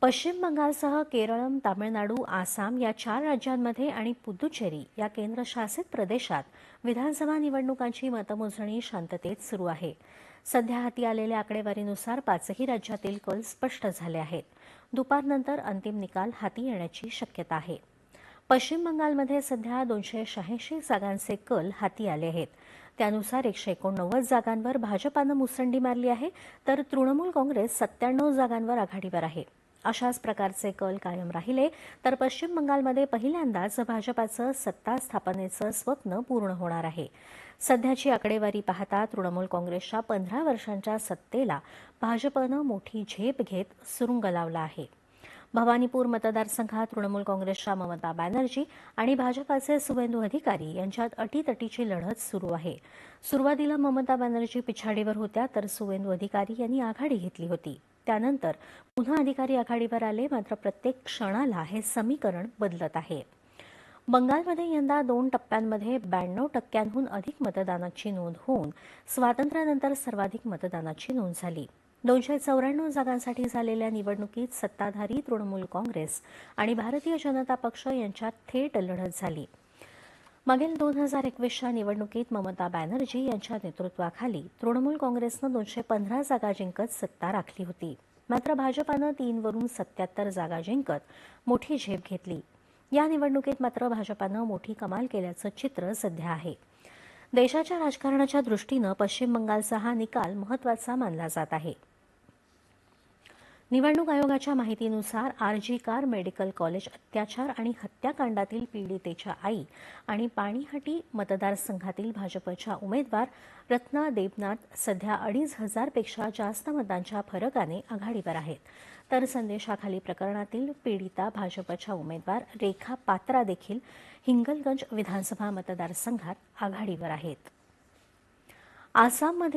पश्चिम बंगालसह केरळ, तामिळनाडू, आसाम या 4 राज्यांमध्ये आणि पुदुचेरी या केंद्रशासित प्रदेशात विधानसभा निवडणुकांची मतमोजणी शांततेत सुरू आहे. सध्या हाती आलेल्या आकडेवारीनुसार 5ही राज्यातील कल स्पष्ट झाले आहेत. दुपारनंतर अंतिम निकाल हाती येण्याची शक्यता आहे. पश्चिम बंगालमध्ये सध्या 286 जागांचे कल हाती आले आहेत. त्यानुसार 189 जागांवर भाजपानं मुसंडी मारली आहे, तर तृणमूल काँग्रेस 97 जागांवर आघाडीवर आहे. अशाच प्रकारचे कल कायम राहिले तर पश्चिम बंगालमध्ये पहिल्यांदाच भाजपाचं सत्ता स्थापनेचं स्वप्न पूर्ण होणार आहे. सध्याची आकडेवारी पाहता तृणमूल काँग्रेसच्या 15 वर्षांच्या सत्तेला भाजपनं मोठी झेप घेत सुरुंग लावला आहे. भवानीपूर मतदारसंघात तृणमूल काँग्रेसच्या ममता बॅनर्जी आणि भाजपाचे सुवेंदू अधिकारी यांच्यात अटीतटीची लढत सुरू आहे. सुरुवातीला ममता बॅनर्जी पिछाडीवर होत्या, तर सुवेंदू अधिकारी यांनी आघाडी घेतली होती. त्यानंतर पुन्हा अधिकारी आघाडीवर आले, मात्र प्रत्येक क्षणाला हे समीकरण बदलत आहे. बंगालमध्ये यंदा 2 टप्प्यांमध्ये 92% अधिक मतदानाची नोंद होऊन स्वातंत्र्यानंतर सर्वाधिक मतदानाची नोंद झाली. 294 जागांसाठी झालेल्या निवडणुकीत सत्ताधारी तृणमूल काँग्रेस आणि भारतीय जनता पक्ष यांच्यात थेट लढत झाली. मागील 2021च्या निवडणुकीत ममता बॅनर्जी यांच्या नेतृत्वाखाली तृणमूल काँग्रेसनं 215 जागा जिंकत सत्ता राखली होती. मात्र भाजपानं 3 वरून 77 जागा जिंकत मोठी झेप घेतली. या निवडणुकीत मात्र भाजपानं मोठी कमाल केल्याचं चित्र सध्या आहे. देशाच्या राजकारणाच्या दृष्टीनं पश्चिम बंगालचा हा निकाल महत्त्वाचा मानला जात आहे. निवडणूक आयोगाच्या माहितीनुसार आरजी कार मेडिकल कॉलेज अत्याचार आणि हत्याकांडातील पीडितेच्या आई आणि पाणीहाटी मतदारसंघातील भाजपच्या उमेदवार रत्ना देबनाथ सध्या 2,500 पेक्षा जास्त मतांच्या फरकाने आघाडीवर आहेत, तर संदेशाखाली प्रकरणातील पीडिता भाजपच्या उमेदवार रेखा पात्रा देखील हिंगलगंज विधानसभा मतदारसंघात आघाडीवर आहेत. आसाममध्ये